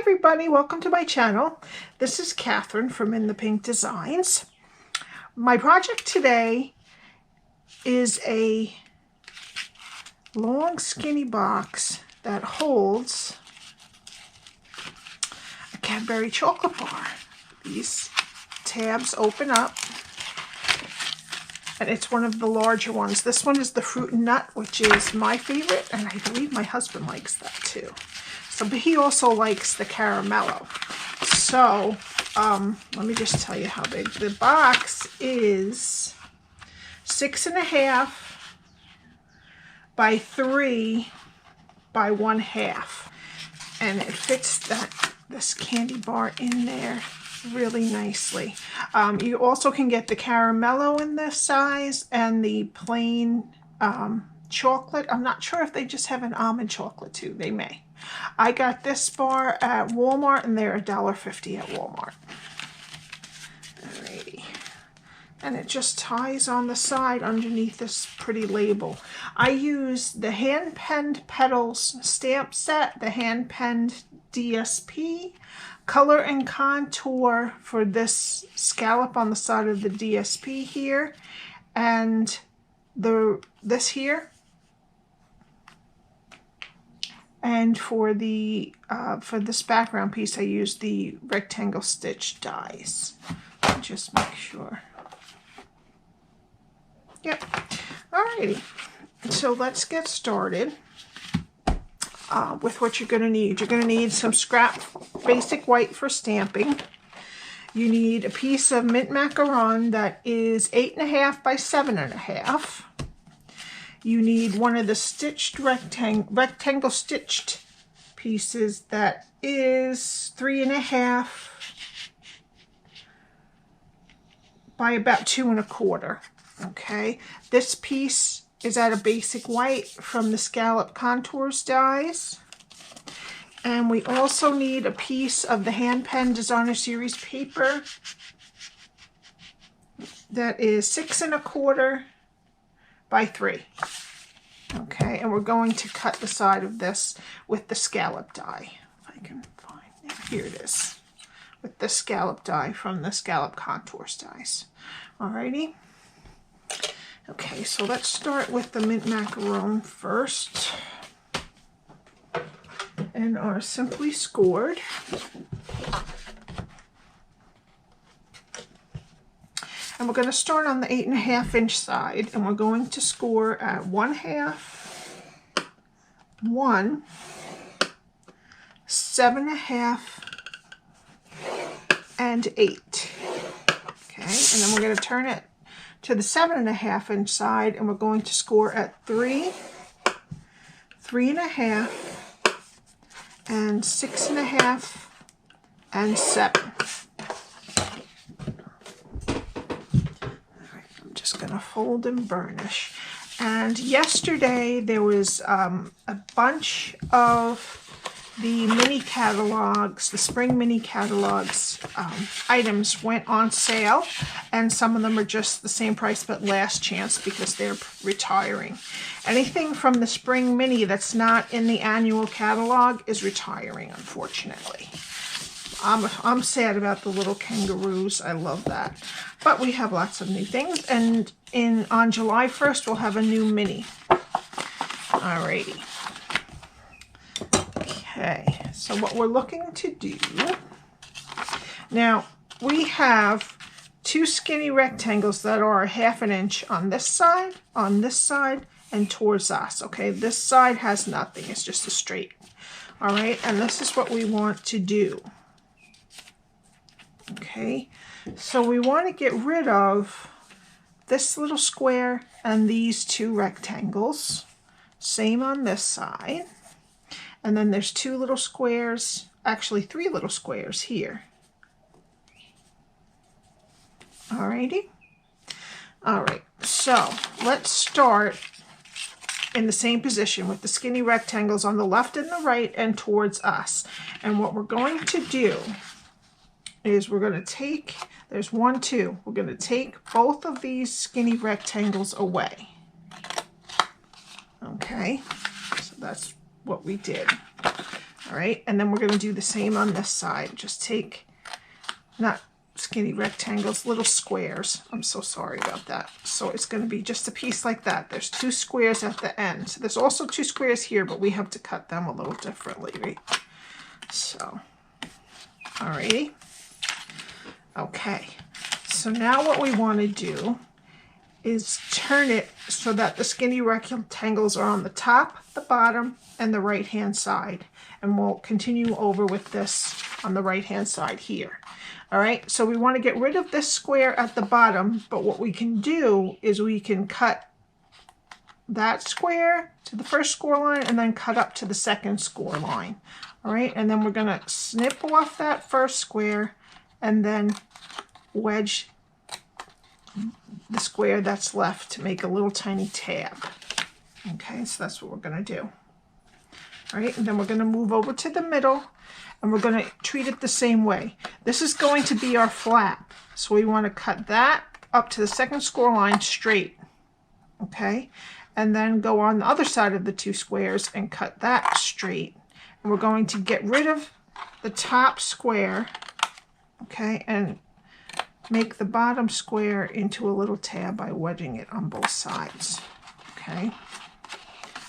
everybody, welcome to my channel. This is Catherine from In the Pink Designs. My project today is a long skinny box that holds a Cadbury Chocolate Bar. These tabs open up and it's one of the larger ones. This one is the fruit and nut, which is my favorite, and I believe my husband likes that too. So, but he also likes the caramello. So, let me just tell you how big. The box is 6.5 by 3 by 1/2, and it fits this candy bar in there really nicely. You also can get the caramello in this size and the plain chocolate. I'm not sure if they just have an almond chocolate too. They may. I got this bar at Walmart, and they're $1.50 at Walmart. Alrighty. And it just ties on the side underneath this pretty label. I use the Hand-Penned Petals stamp set, the Hand-Penned DSP, color and contour for this scallop on the side of the DSP here, and this here. And for this background piece, I used the rectangle stitch dies. Just make sure. Yep. Alrighty. So let's get started with what you're going to need. You're going to need some scrap basic white for stamping. You need a piece of mint macaron that is 8.5 by 7.5. You need one of the stitched rectangle stitched pieces that is 3.5 by about 2.25. Okay, this piece is at a basic white from the Scalloped Contours dies. And we also need a piece of the Hand-Penned Designer Series paper that is 6.25 by 3. Okay, and we're going to cut the side of this with the scallop die. If I can find it. Here it is. With the scallop die from the Scalloped Contours dies. Alrighty. Okay, so let's start with the mint macaron first. And our simply scored. And we're going to start on the 8.5 inch side, and we're going to score at 1/2, 1, 7.5, and 8. Okay, and then we're going to turn it to the 7.5 inch side, and we're going to score at 3, 3.5, and 6.5, and 7. Gonna fold and burnish. And yesterday there was a bunch of the mini catalogs, the spring mini catalogs items went on sale, and some of them are just the same price but last chance because they're retiring. Anything from the spring mini that's not in the annual catalog is retiring, unfortunately. I'm sad about the little kangaroos. I love that. But we have lots of new things, and on July 1st we'll have a new mini. Alrighty. Okay, so what we're looking to do now, we have 2 skinny rectangles that are 1/2 inch on this side, and towards us. Okay, this side has nothing. It's just a straight. Alright, and this is what we want to do. Okay, so we want to get rid of this little square and these 2 rectangles. Same on this side. And then there's 2 little squares, actually 3 little squares here. Alrighty. Alright, so let's start in the same position with the skinny rectangles on the left and the right and towards us. And what we're going to do is we're going to take, there's 1, 2, we're going to take both of these skinny rectangles away. Okay, so that's what we did. All right, and then we're going to do the same on this side. Just take, not skinny rectangles, little squares. I'm so sorry about that. So it's going to be just a piece like that. There's 2 squares at the end. So there's also 2 squares here, but we have to cut them a little differently, right? So, alrighty. Okay, so now what we want to do is turn it so that the skinny rectangles are on the top, the bottom, and the right hand side. And we'll continue over with this on the right hand side here. All right, so we want to get rid of this square at the bottom, but what we can do is we can cut that square to the first score line and then cut up to the second score line. All right, and then we're going to snip off that first square and then wedge the square that's left to make a little tiny tab. Okay, so that's what we're going to do. All right, and then we're going to move over to the middle and we're going to treat it the same way. This is going to be our flap. So we want to cut that up to the second score line straight. Okay, and then go on the other side of the 2 squares and cut that straight. And we're going to get rid of the top square, okay, and make the bottom square into a little tab by wedging it on both sides. Okay.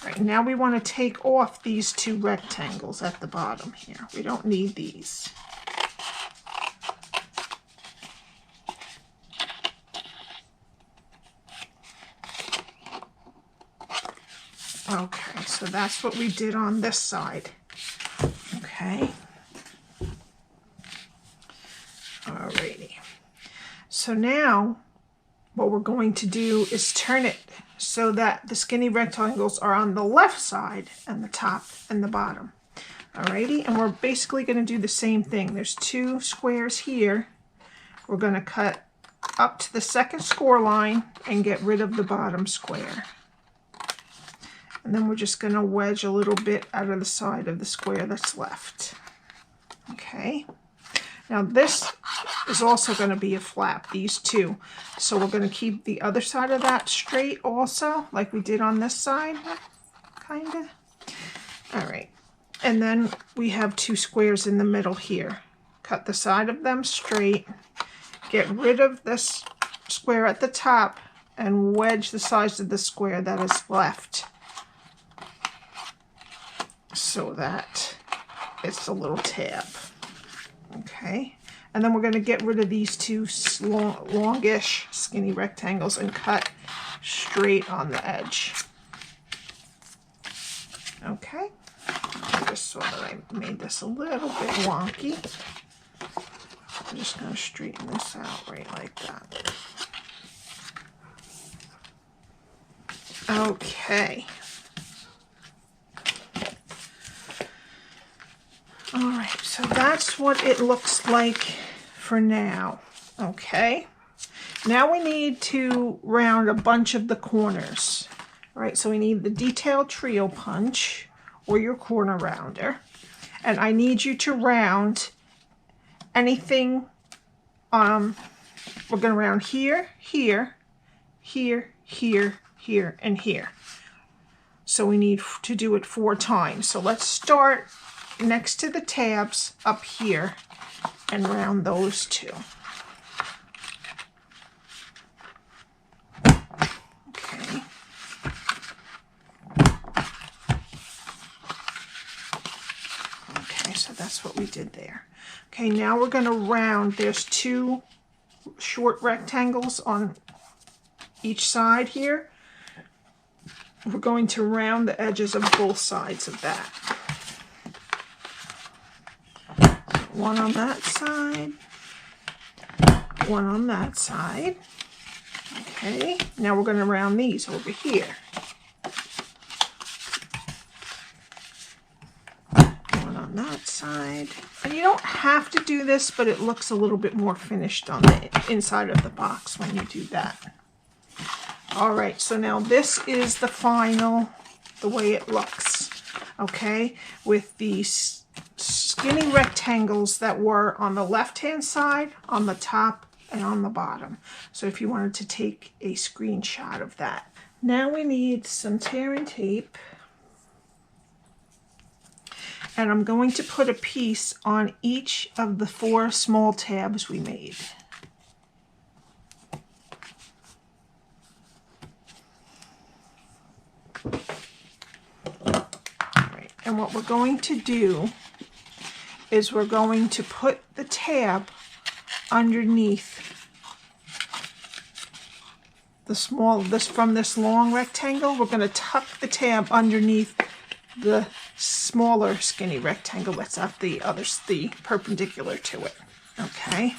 All right, now we want to take off these 2 rectangles at the bottom here. We don't need these. Okay, so that's what we did on this side. Okay. Alrighty. So now what we're going to do is turn it so that the skinny rectangles are on the left side and the top and the bottom. Alrighty, and we're basically going to do the same thing. There's 2 squares here. We're going to cut up to the second score line and get rid of the bottom square. And then we're just going to wedge a little bit out of the side of the square that's left. Okay. Now this is also going to be a flap, these 2. So we're going to keep the other side of that straight also, like we did on this side, kind of. All right. And then we have 2 squares in the middle here. Cut the side of them straight, get rid of this square at the top, and wedge the sides of the square that is left so that it's a little tab. Okay, and then we're going to get rid of these 2 longish skinny rectangles and cut straight on the edge. Okay, I just saw that I made this a little bit wonky. I'm just going to straighten this out right like that. Okay. All right, so that's what it looks like for now. Okay, now we need to round a bunch of the corners. All right, so we need the detailed trio punch or your corner rounder, and I need you to round anything. We're going to round here, here, here, here, here, and here. So we need to do it 4 times. So let's start next to the tabs up here and round those 2. Okay. Okay, so that's what we did there. Okay, now we're going to round. There's 2 short rectangles on each side here. We're going to round the edges of both sides of that. One on that side, one on that side. Okay, now we're going to round these over here. One on that side. And you don't have to do this, but it looks a little bit more finished on the inside of the box when you do that. All right, so now this is the final, the way it looks. Okay, with these skinny rectangles that were on the left-hand side, on the top, and on the bottom. So if you wanted to take a screenshot of that. Now we need some tearing tape. And I'm going to put a piece on each of the 4 small tabs we made. Alright, and what we're going to do is we're going to put the tab underneath from this long rectangle. We're going to tuck the tab underneath the smaller skinny rectangle that's at the perpendicular to it. Okay,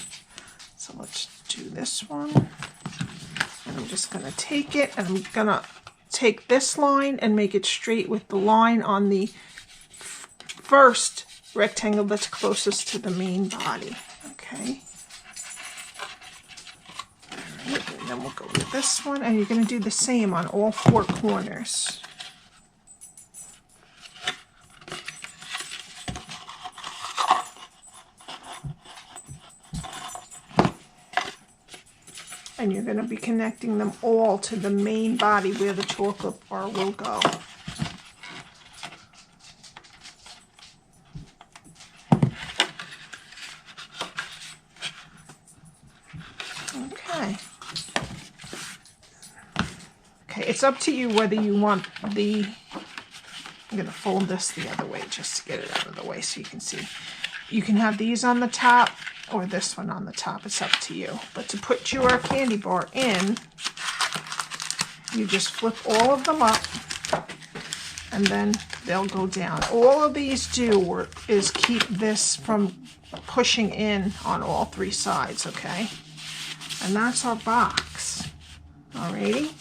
so let's do this one. And I'm just going to take it and I'm going to take this line and make it straight with the line on the first rectangle that's closest to the main body. Okay. Alright, and then we'll go with this one, and you're going to do the same on all 4 corners. And you're going to be connecting them all to the main body where the chocolate bar will go. Okay. Okay, it's up to you whether you want the... I'm going to fold this the other way just to get it out of the way so you can see. You can have these on the top or this one on the top. It's up to you. But to put your candy bar in, you just flip all of them up and then they'll go down. All of these do is keep this from pushing in on all 3 sides, okay? And that's our box. Alrighty.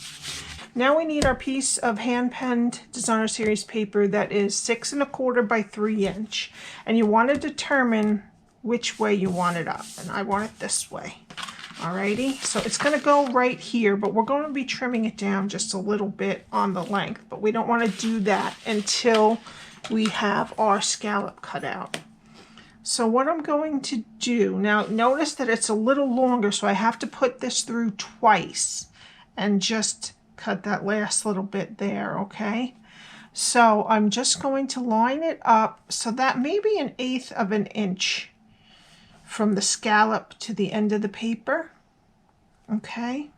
Now we need our piece of hand-penned designer series paper that is 6 1/4 by 3 inch. And you want to determine which way you want it up, and I want it this way. Alrighty, so it's going to go right here, but we're going to be trimming it down just a little bit on the length, but we don't want to do that until we have our scallop cut out. So what I'm going to do, now notice that it's a little longer, so I have to put this through twice and just cut that last little bit there, okay? So I'm just going to line it up so that maybe 1/8 of an inch from the scallop to the end of the paper, okay?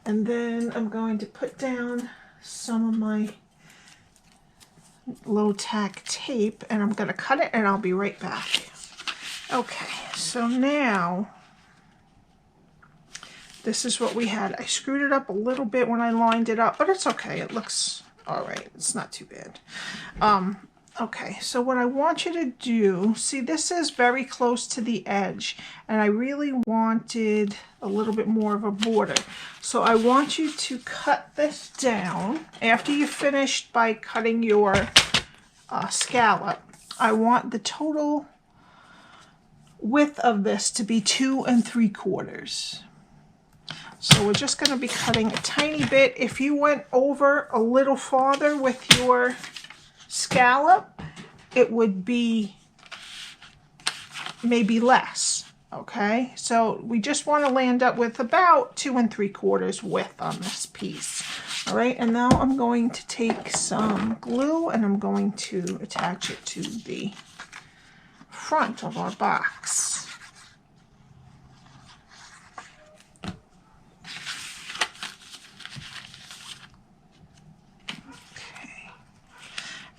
And then I'm going to put down some of my low tack tape and I'm going to cut it and I'll be right back. Okay, so now this is what we had. I screwed it up a little bit when I lined it up, but it's okay. It looks all right. It's not too bad. Okay, so what I want you to do, see, this is very close to the edge, and I really wanted a little bit more of a border. So I want you to cut this down. After you've finished by cutting your scallop, I want the total width of this to be 2 3/4. So we're just going to be cutting a tiny bit. If you went over a little farther with your scallop, it would be maybe less, okay? So we just want to land up with about 2 3/4 width on this piece. All right, and now I'm going to take some glue and I'm going to attach it to the front of our box.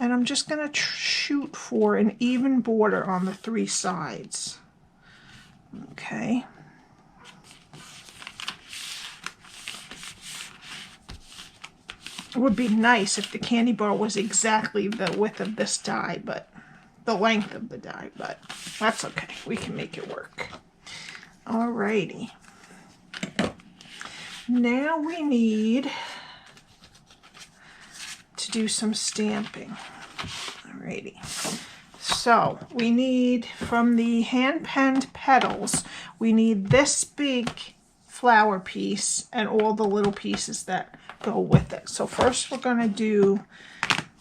And I'm just going to shoot for an even border on the 3 sides. Okay. It would be nice if the candy bar was exactly the width of this die, but the length of the die, but that's okay. We can make it work. Alrighty. Now we need to do some stamping. Alrighty. So we need, from the Hand-Penned Petals, we need this big flower piece and all the little pieces that go with it. So first we're going to do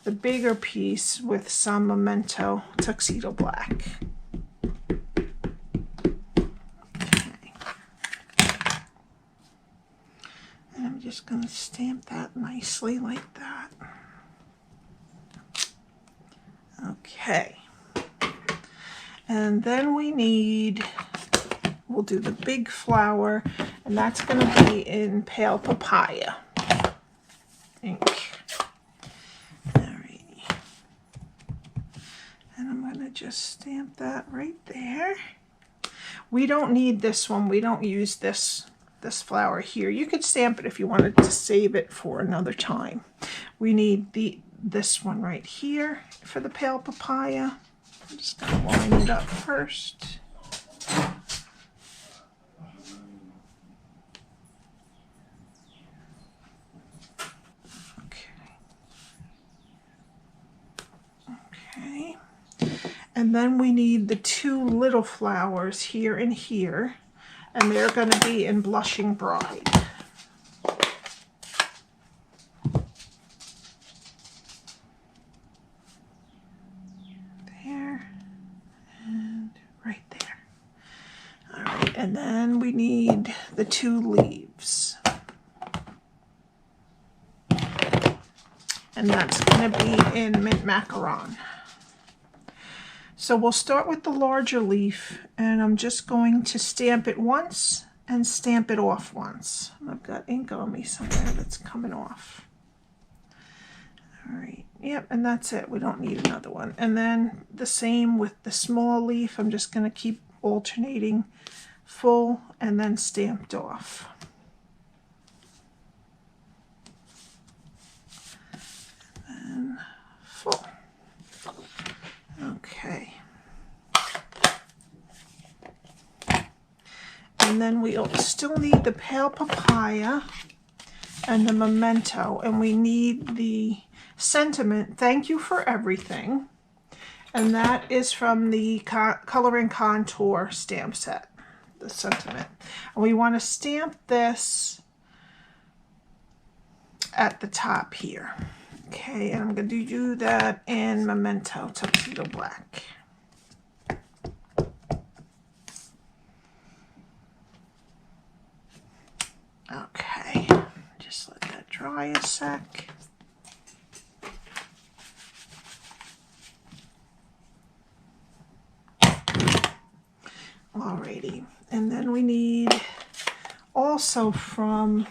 the bigger piece with some Memento Tuxedo Black. Okay. And I'm just going to stamp that nicely like that. Okay. Okay. And then we need, we'll do the big flower, and that's going to be in Pale Papaya Ink. Alrighty. And I'm going to just stamp that right there. We don't need this one. We don't use this flower here. You could stamp it if you wanted to save it for another time. We need this one right here for the Pale Papaya. I'm just going to line it up first. Okay. And then we need the two little flowers here and here, and they're going to be in Blushing Bride. And then we need the two leaves. And that's going to be in Mint Macaron. So we'll start with the larger leaf, and I'm just going to stamp it once and stamp it off once. I've got ink on me somewhere that's coming off. All right, yep, and that's it. We don't need another one. And then the same with the small leaf. I'm just going to keep alternating full and then stamped off. And full. Okay. And then we still need the Pale Papaya and the Memento, and we need the Sentiment, Thank You for Everything, and that is from the Coloring Contour stamp set. The Sentiment, and we want to stamp this at the top here. Okay, and I'm going to do that in Memento Tuxedo Black. Okay, just let that dry a sec. Alrighty. And then we need also from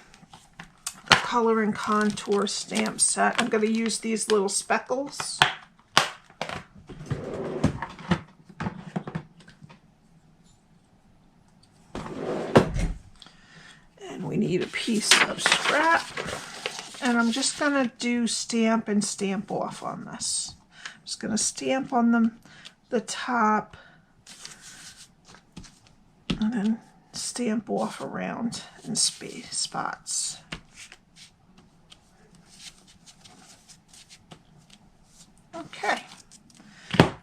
the Coloring Contour stamp set, I'm going to use these little speckles. And we need a piece of scrap. And I'm just going to do stamp and stamp off on this. I'm just going to stamp on the top, and then stamp off around in spots. Okay,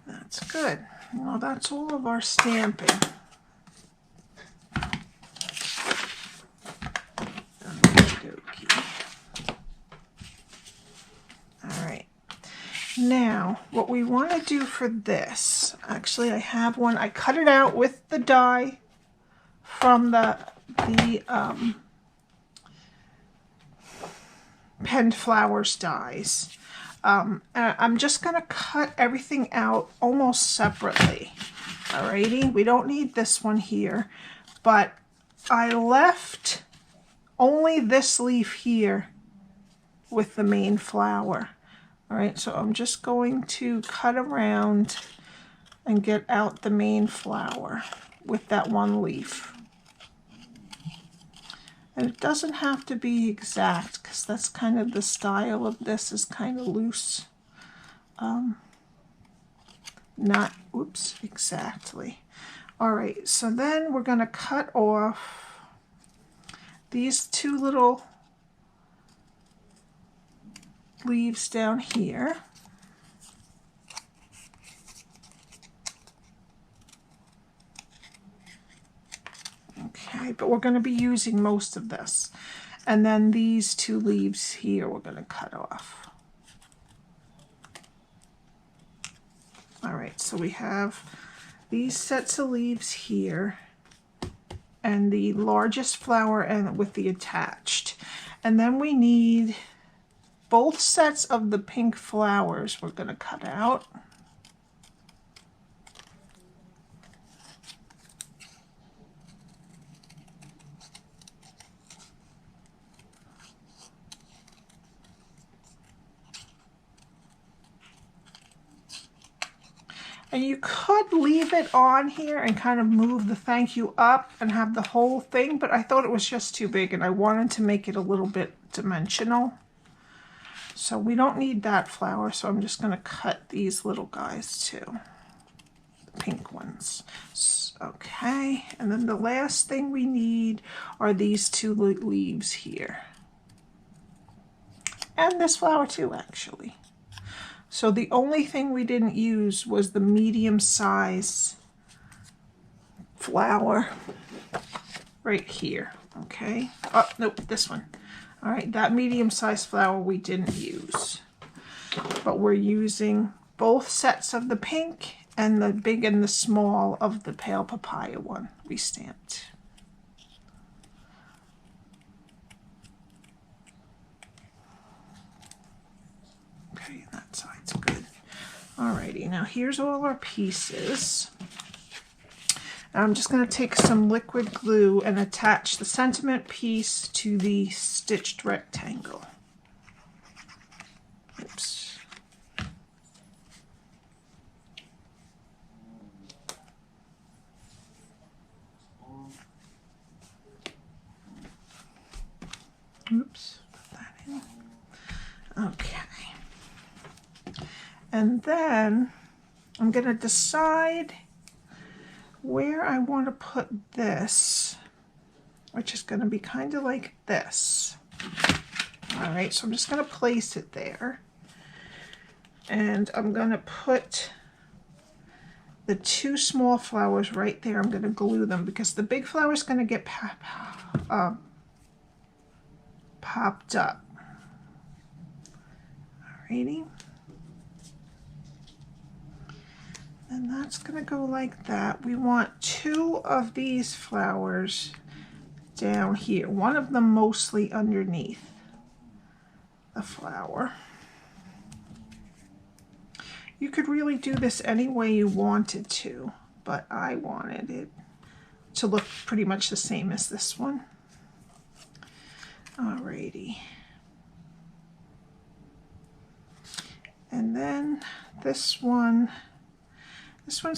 that's good. Well, that's all of our stamping. All right. Now, what we want to do for this, actually I have one, I cut it out with the die from the Penned Flowers dies. I'm just going to cut everything out almost separately. Alrighty, we don't need this one here, but I left only this leaf here with the main flower. Alright, so I'm just going to cut around and get out the main flower with that one leaf. And it doesn't have to be exact, because that's kind of the style of this, is kind of loose. Not, oops, exactly. All right, so then we're going to cut off these two little leaves down here. Okay, but we're going to be using most of this. And then these two leaves here we're going to cut off. All right, so we have these sets of leaves here and the largest flower and with the attached. And then we need both sets of the pink flowers we're going to cut out. And you could leave it on here and kind of move the thank you up and have the whole thing, but I thought it was just too big and I wanted to make it a little bit dimensional. So we don't need that flower, so I'm just going to cut these little guys too, the pink ones. Okay, and then the last thing we need are these two leaves here. And this flower too, actually. So the only thing we didn't use was the medium size flower right here. Okay. Oh, nope, this one. All right, that medium size flower we didn't use. But we're using both sets of the pink and the big and the small of the pale papaya one we stamped. Okay, that side's good. Alrighty, now here's all our pieces. I'm just going to take some liquid glue and attach the sentiment piece to the stitched rectangle. Oops. Oops, put that in. Okay. And then I'm going to decide where I want to put this, which is going to be kind of like this. All right, so I'm just going to place it there. And I'm going to put the two small flowers right there. I'm going to glue them because the big flower is going to get popped up. Alrighty. And that's going to go like that. We want two of these flowers down here. One of them mostly underneath the flower. You could really do this any way you wanted to, but I wanted it to look pretty much the same as this one. Alrighty. And then this one's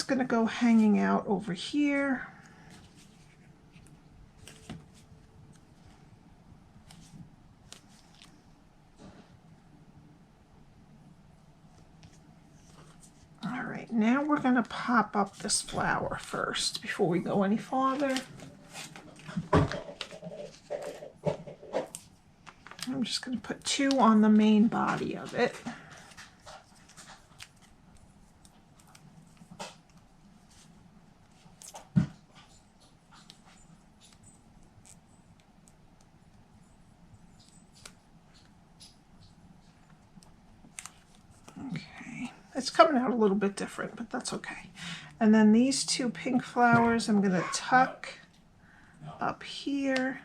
going to go hanging out over here. All right, now we're going to pop up this flower first before we go any farther. I'm just going to put two on the main body of it. It's coming out a little bit different, but that's okay. And then these two pink flowers I'm going to tuck up here.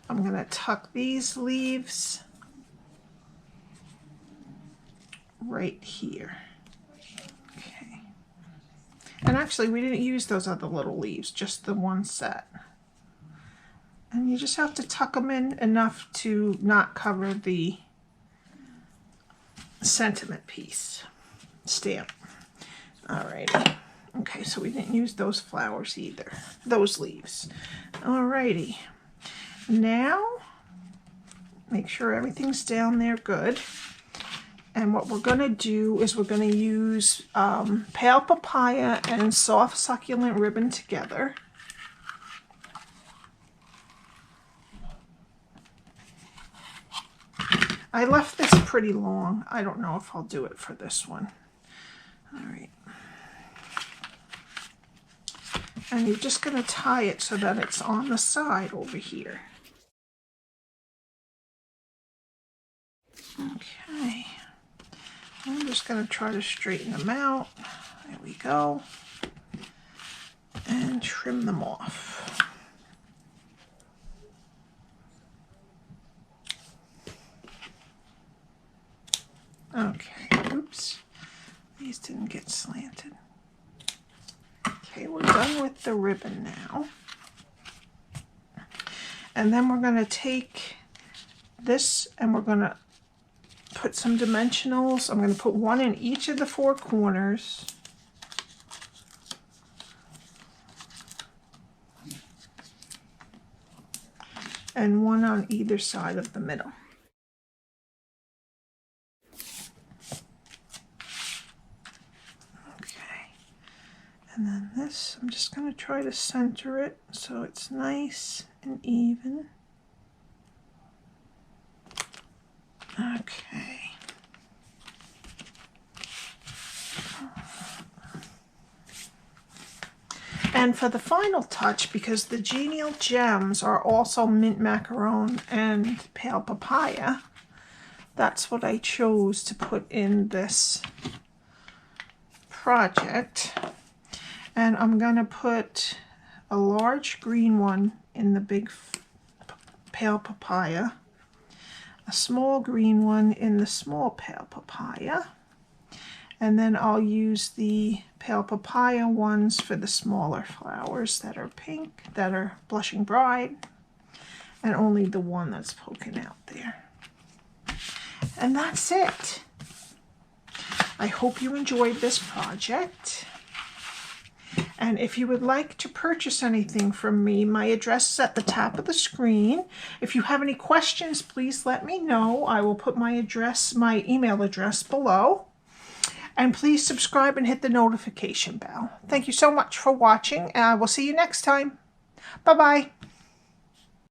I'm going to tuck these leaves right here. Okay. And actually, we didn't use those other little leaves, just the one set. And you just have to tuck them in enough to not cover the sentiment piece stamp. Alrighty. Okay, so we didn't use those flowers either, those leaves. Alrighty. Now, make sure everything's down there good. And what we're going to do is we're going to use pale papaya and soft succulent ribbon together. I left this pretty long. I don't know if I'll do it for this one. All right. And you're just going to tie it so that it's on the side over here. Okay. I'm just going to try to straighten them out. There we go. And trim them off. Okay, oops, these didn't get slanted. Okay, we're done with the ribbon now. And then we're going to take this and we're going to put some dimensionals. I'm going to put one in each of the 4 corners. And one on either side of the middle. Okay. And then this, I'm just going to try to center it so it's nice and even. Okay. And for the final touch, because the Genial Gems are also mint macaron and pale papaya, that's what I chose to put in this project. And I'm going to put a large green one in the big pale papaya, a small green one in the small pale papaya, and then I'll use the pale papaya ones for the smaller flowers that are pink, that are blushing bride, and only the one that's poking out there. And that's it. I hope you enjoyed this project. And if you would like to purchase anything from me, my address is at the top of the screen. If you have any questions, please let me know. I will put my email address below. And please subscribe and hit the notification bell. Thank you so much for watching, and I will see you next time. Bye-bye.